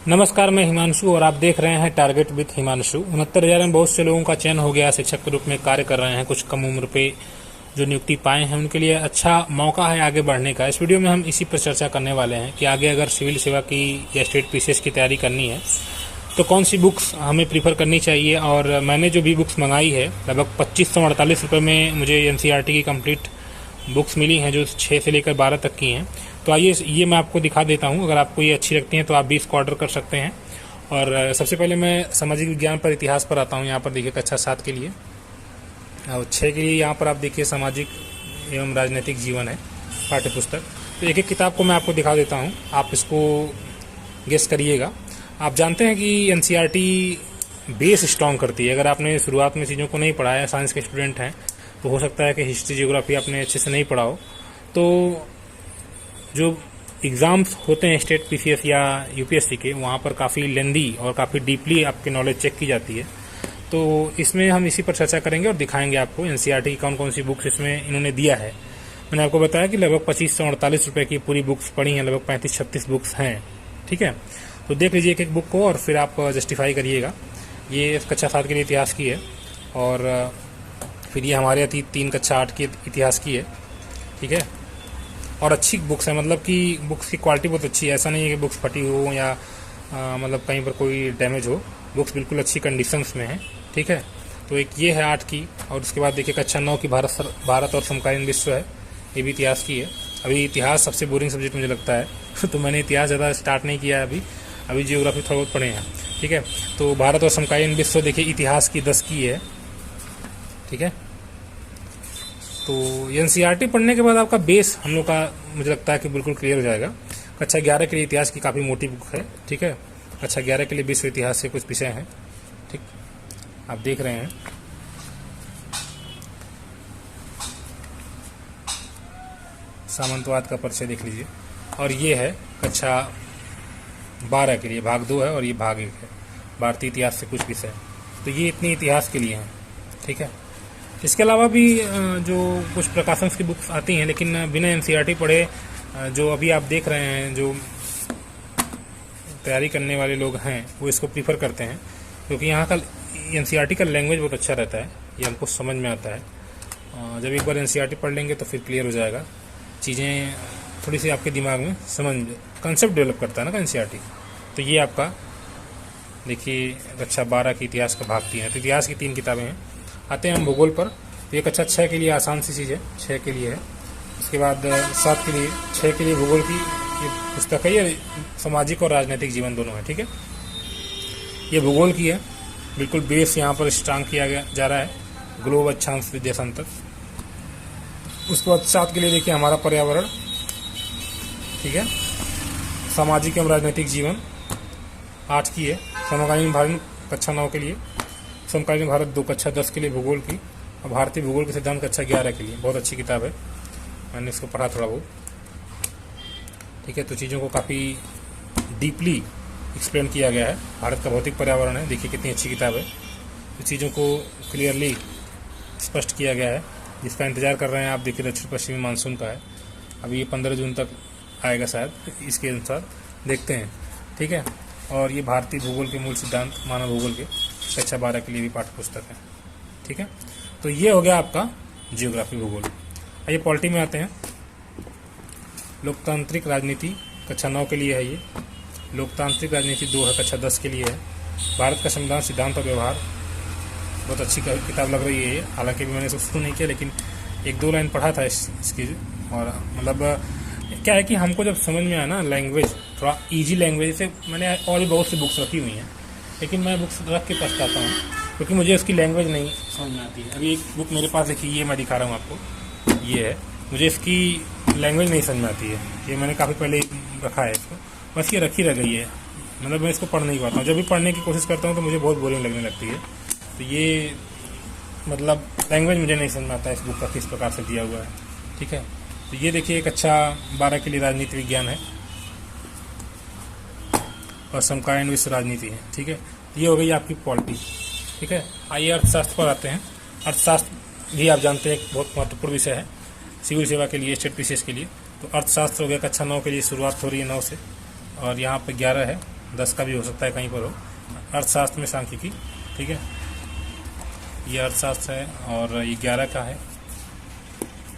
नमस्कार, मैं हिमांशु और आप देख रहे हैं टारगेट विद हिमांशु। 69,000 में बहुत से लोगों का चयन हो गया, शिक्षक के रूप में कार्य कर रहे हैं। कुछ कम उम्र पे जो नियुक्ति पाए हैं उनके लिए अच्छा मौका है आगे बढ़ने का। इस वीडियो में हम इसी पर चर्चा करने वाले हैं कि आगे अगर सिविल सेवा की या स्टेट पीसीएस की तैयारी करनी है तो कौन सी बुक्स हमें प्रीफर करनी चाहिए। और मैंने जो भी बुक्स मंगाई है लगभग 2548 रुपये में मुझे एनसीईआरटी की कंप्लीट बुक्स मिली हैं जो 6 से लेकर 12 तक की हैं। तो आइए ये मैं आपको दिखा देता हूं। अगर आपको ये अच्छी लगती हैं तो आप भी इसको ऑर्डर कर सकते हैं। और सबसे पहले मैं सामाजिक विज्ञान पर इतिहास पर आता हूं। यहाँ पर देखिए कक्षा 7 के लिए और 6 के लिए यहाँ पर आप देखिए सामाजिक एवं राजनीतिक जीवन है पाठ्य पुस्तक। तो एक एक किताब को मैं आपको दिखा देता हूँ, आप इसको गेस करिएगा। आप जानते हैं कि एनसीईआरटी बेस स्ट्रॉन्ग करती है। अगर आपने शुरुआत में चीज़ों को नहीं पढ़ा है, साइंस के स्टूडेंट हैं तो हो सकता है कि हिस्ट्री ज्योग्राफी आपने अच्छे से नहीं पढ़ा हो, तो जो एग्ज़ाम्स होते हैं स्टेट पीसीएस या यूपीएससी के, वहाँ पर काफ़ी लेंदी और काफ़ी डीपली आपकी नॉलेज चेक की जाती है। तो इसमें हम इसी पर चर्चा करेंगे और दिखाएंगे आपको एनसीईआरटी की कौन कौन सी बुक्स इसमें इन्होंने दिया है। मैंने आपको बताया कि लगभग 2548 रुपये की पूरी बुक्स पढ़ी हैं, लगभग 35-36 बुक्स हैं। ठीक है, तो देख लीजिए एक एक बुक को और फिर आप जस्टिफाई करिएगा। ये कक्षा 7 के लिए इतिहास की है और फिर ये हमारे 3 कक्षा 8 की इतिहास की है। ठीक है, और अच्छी बुक्स है, मतलब कि बुक्स की क्वालिटी बहुत अच्छी है। ऐसा नहीं है कि बुक्स फटी हो या मतलब कहीं पर कोई डैमेज हो। बुक्स बिल्कुल अच्छी कंडीशंस में है। ठीक है, तो एक ये है 8 की। और उसके बाद देखिए कक्षा 9 की भारत और समकालीन विश्व है, ये भी इतिहास की है। अभी इतिहास सबसे बोरिंग सब्जेक्ट मुझे लगता है तो मैंने इतिहास ज़्यादा स्टार्ट नहीं किया है अभी जियोग्राफी थोड़ा बहुत पढ़े हैं। ठीक है, तो भारत और समकालीन विश्व देखिए इतिहास की 10 की है। ठीक है, तो एनसीईआरटी पढ़ने के बाद आपका बेस हम लोग का मुझे लगता है कि बिल्कुल क्लियर हो जाएगा। कक्षा 11 के लिए इतिहास की काफ़ी मोटी बुक है। ठीक है, कक्षा 11 के लिए विश्व इतिहास से कुछ विषय हैं। ठीक, आप देख रहे हैं सामंतवाद का परिचय देख लीजिए। और ये है कक्षा 12 के लिए, भाग 2 है और ये भाग 1 है, भारतीय इतिहास से कुछ विषय। तो ये इतनी इतिहास के लिए हैं। ठीक है, इसके अलावा भी जो कुछ प्रकाशन की बुक्स आती हैं लेकिन बिना एनसीईआरटी पढ़े जो अभी आप देख रहे हैं, जो तैयारी करने वाले लोग हैं वो इसको प्रीफर करते हैं क्योंकि यहाँ का एनसीईआरटी का लैंग्वेज बहुत अच्छा रहता है, ये हमको समझ में आता है। जब एक बार एनसीईआरटी पढ़ लेंगे तो फिर क्लियर हो जाएगा, चीज़ें थोड़ी सी आपके दिमाग में कंसेप्ट डेवलप करता है ना एनसीईआरटी। तो ये आपका देखिए कक्षा 12 की इतिहास का भाग 3 है। तो इतिहास की 3 किताबें हैं। आते हैं हम भूगोल पर। ये कक्षा 6 के लिए आसान सी चीज़ है, 6 के लिए है। उसके बाद 7 के लिए, 6 के लिए भूगोल की ये पुस्तक है, ये सामाजिक और राजनीतिक जीवन दोनों है। ठीक है, ये भूगोल की है, बिल्कुल बेस यहाँ पर स्ट्रांग किया जा रहा है, ग्लोब अक्षांश विद्याशांतक। उसके बाद 7 के लिए देखिए हमारा पर्यावरण। ठीक है, सामाजिक एवं राजनीतिक जीवन 8 की है। समकालीन भारत कक्षा 9 के लिए, समकालीन भारत 2 कक्षा 10 के लिए भूगोल की, और भारतीय भूगोल के सिद्धांत कक्षा 11 के लिए। बहुत अच्छी किताब है, मैंने इसको पढ़ा थोड़ा बहुत। ठीक है, तो चीज़ों को काफ़ी डीपली एक्सप्लेन किया गया है। भारत का भौतिक पर्यावरण है, देखिए कितनी अच्छी किताब है। तो चीज़ों को क्लियरली स्पष्ट किया गया है, जिसका इंतजार कर रहे हैं आप। देखिए दक्षिण पश्चिमी मानसून का है, अभी ये 15 जून तक आएगा शायद, इसके अनुसार देखते हैं। ठीक है, और ये भारतीय भूगोल के मूल सिद्धांत मानव भूगोल के कक्षा 12 के लिए भी पाठ्य पुस्तक है। ठीक है, तो ये हो गया आपका जियोग्राफी भूगोल। आइए पॉलिटी में आते हैं। लोकतांत्रिक राजनीति कक्षा 9 के लिए है ये। लोकतांत्रिक राजनीति 2 है, कक्षा 10 के लिए है। भारत का संविधान सिद्धांत और व्यवहार, बहुत अच्छी किताब लग रही है ये। हालांकि भी मैंने इसको शुरू नहीं किया, लेकिन 1-2 लाइन पढ़ा था इसकी। और मतलब क्या है कि हमको जब समझ में आया ना लैंग्वेज, थोड़ा ईजी लैंग्वेज से, मैंने और भी बहुत सी बुक्स रखी हुई हैं लेकिन मैं बुक्स रख के पछताता हूँ क्योंकि मुझे उसकी लैंग्वेज नहीं समझ में आती है। अभी एक बुक मेरे पास देखिए, ये मैं दिखा रहा हूँ आपको, ये है। मुझे इसकी लैंग्वेज नहीं समझ में आती है, ये मैंने काफ़ी पहले रखा है इसको, बस ये रखी रह गई है। मतलब मैं इसको पढ़ नहीं पाता हूँ। जब भी पढ़ने की कोशिश करता हूँ तो मुझे बहुत बोरिंग लगने लगती है। तो ये मतलब लैंग्वेज मुझे नहीं समझ में आता है इस बुक का किस प्रकार से दिया हुआ है। ठीक है, तो ये देखिए कक्षा 12 के लिए राजनीति विज्ञान है और समकालीन विश्व राजनीति है। ठीक है, ये हो गई आपकी पॉलिटी। ठीक है, आइए अर्थशास्त्र पर आते हैं। अर्थशास्त्र भी आप जानते हैं एक बहुत महत्वपूर्ण विषय है सिविल सेवा के लिए, स्टेट पीसीएस के लिए। तो अर्थशास्त्र हो गया कक्षा 9 के लिए, शुरुआत हो रही है 9 से और यहाँ पे 11 है। 10 का भी हो सकता है, कहीं पर हो। अर्थशास्त्र में सांख्यिकी, ठीक है, ये अर्थशास्त्र है, और ये 11 का है,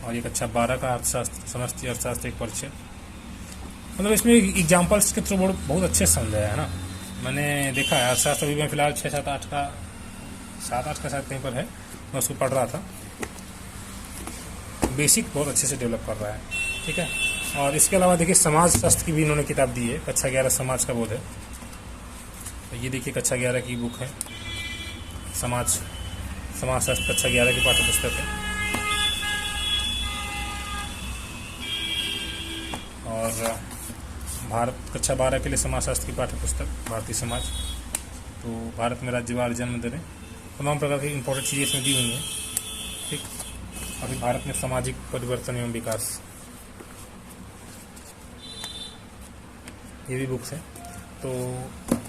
और ये कक्षा 12 का अर्थशास्त्र, समष्टि अर्थशास्त्र एक परिचय। मतलब इसमें एग्जाम्पल्स के थ्रू बहुत अच्छे से समझाया है ना, मैंने देखा है। अर्थशास्त्र अभी मैं फिलहाल 6, 7, 8 का 7-8 का शायद कहीं पर है, मैं उसको पढ़ रहा था। बेसिक बहुत अच्छे से डेवलप कर रहा है, ठीक है। और इसके अलावा देखिए समाज शास्त्र की भी इन्होंने किताब दी है, कक्षा 11 समाज का बोध है। तो ये देखिए कक्षा 11 की बुक है, समाज शास्त्र कक्षा 11 की पाठ्य पुस्तक है। और भारत कक्षा 12 के लिए समाज शास्त्र की पाठ्य पुस्तक, भारतीय समाज, तो भारत में राज्यवार जन्म दरें, तमाम प्रकार की इंपॉर्टेंट चीज़ें इसमें दी हुई हैं, ठीक। अभी भारत में सामाजिक परिवर्तन एवं विकास, ये भी बुक्स हैं। तो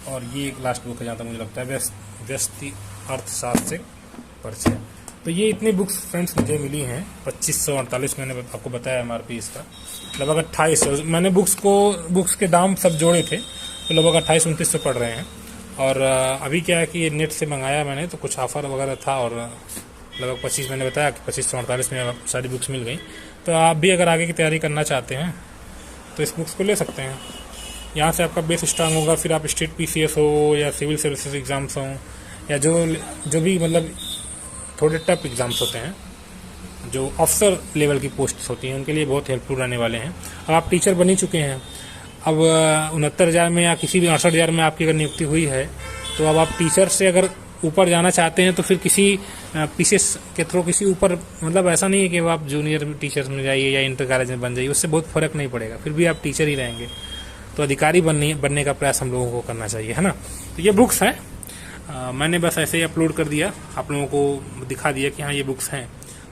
और ये एक लास्ट बुक है जहाँ तक मुझे लगता है, व्यष्टि अर्थशास्त्र से परिचय। तो ये इतनी बुक्स फ्रेंड्स मुझे मिली हैं, 2548 मैंने आपको बताया MRP इसका, लगभग 2800। मैंने बुक्स के दाम सब जोड़े थे, तो लगभग 28-29 पड़ रहे हैं। और अभी क्या है कि नेट से मंगाया मैंने, तो कुछ ऑफर वगैरह था, और लगभग 25 मैंने बताया कि 2548 में सारी बुक्स मिल गई। तो आप भी अगर आगे की तैयारी करना चाहते हैं तो इस बुक्स को ले सकते हैं। यहाँ से आपका बेस स्ट्रांग होगा, फिर आप स्टेट PCS हो या सिविल सर्विसेज एग्ज़ाम्स हों, या जो भी मतलब थोड़े टफ एग्ज़ाम्स होते हैं, जो अफसर लेवल की पोस्ट्स होती हैं, उनके लिए बहुत हेल्पफुल रहने वाले हैं। अब आप टीचर बन ही चुके हैं, अब 69,000 में या किसी भी 68,000 में आपकी अगर नियुक्ति हुई है, तो अब आप टीचर से अगर ऊपर जाना चाहते हैं तो फिर किसी PCS के थ्रू किसी ऊपर, मतलब ऐसा नहीं है कि आप जूनियर टीचर्स में जाइए या इंटर कॉलेज में बन जाइए, उससे बहुत फ़र्क नहीं पड़ेगा, फिर भी आप टीचर ही रहेंगे। तो अधिकारी बनने का प्रयास हम लोगों को करना चाहिए, है ना। तो ये बुक्स हैं, मैंने बस ऐसे ही अपलोड कर दिया, आप लोगों को दिखा दिया कि हाँ ये बुक्स हैं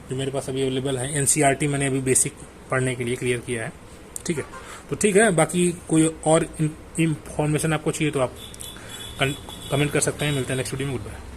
जो मेरे पास अभी अवेलेबल हैं। NCERT मैंने अभी बेसिक पढ़ने के लिए क्लियर किया है, ठीक है। तो ठीक है, बाकी कोई और इंफॉर्मेशन आपको चाहिए तो आप कमेंट कर सकते हैं। मिलते हैं नेक्स्ट वीडियो में, गुड बाय।